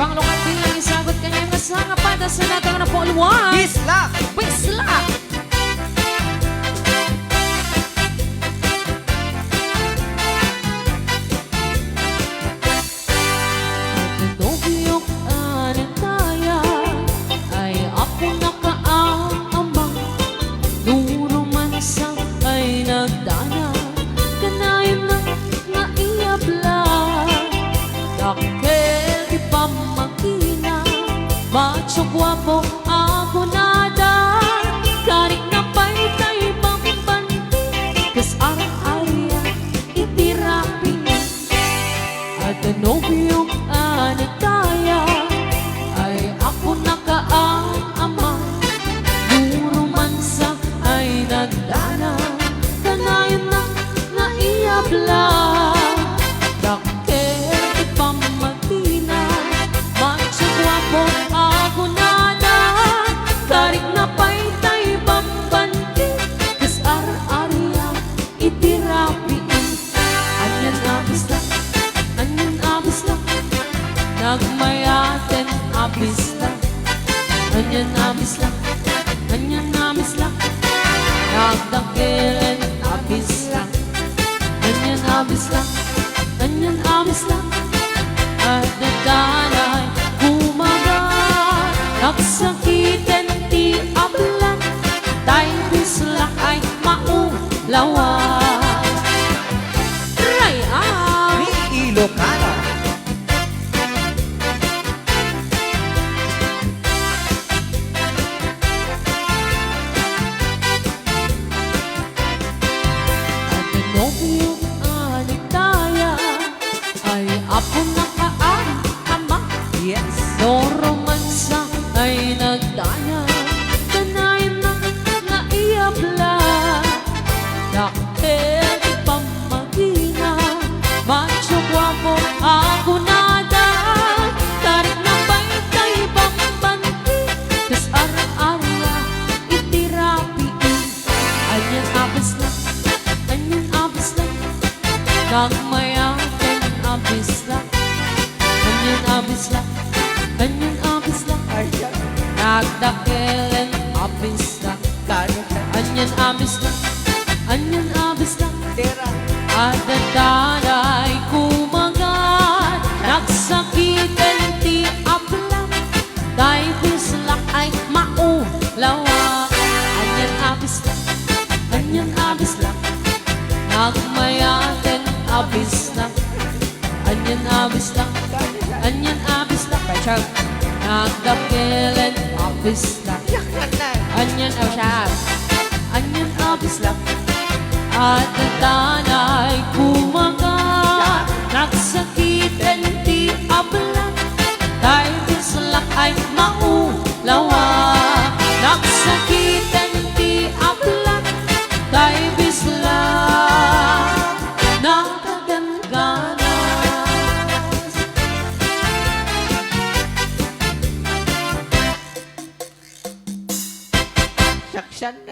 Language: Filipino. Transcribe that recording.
Panglukat din ang isagot kanya masanga pada sa natang na po luwan. Bislak! Bislak! Nobiyok anong kaya ay ako nakaamang Duro man sa ay nagdana Kanayon na naiyabla Dakil di pa makina Macho guwapo ako nada Karik na pa'y tayo pambanti Kas ara-arya itirapi At nobiyok anong kaya ay ako nakaama Duro man sa ay nagdana Kanayon na naiyabla Dakil di pa magtina Macho guwapo ako nada Karik na pa'y tayo bambanti Kas ara-arya itirapiin Anyan abis lang, anyan abis lang Nagmayaten abis lang Anyan abis lang, anyan abis lang Nagdakilen abis lang Anyan abis lang, anyan abis lang At nagdanay kumagat Nagsakitin ti ablan Tayo bislak ay maulawan Try out! Ni Ilocano. Nobiyok anong kaya ay ako nakaama Yes. No romansa ay nagdaya Kanayon na naiyabla Dakil di pa magina Macho guwapo ako nada Karik na pa'y tayo bambanti Kas ara-arya itirapiin Anyan abis lang, anyan abis lang Nagmayaten abis lang Anyan abis lang, anyan abis lang Ayan. Nagdakilen abis lang Kano ka? Anyan abis lang, anyan abis lang Tera. At nagdanay kumagat Nagsakitan ti ablang Dahil bislak ay maulawa Anyan abis lang, anyan abis lang Nagmayaten abis lang Anyan abis lang, anyan abis lang Pachag. Nagdakilen abis lang Yak na na. Anyan abis Anyan abis lang At nagdanay kumagat Nagsakitan ti ablang Dahil bislak ay maulawa Nagsakitan ti ablang Dahil bislak nakagangganas Saksan na.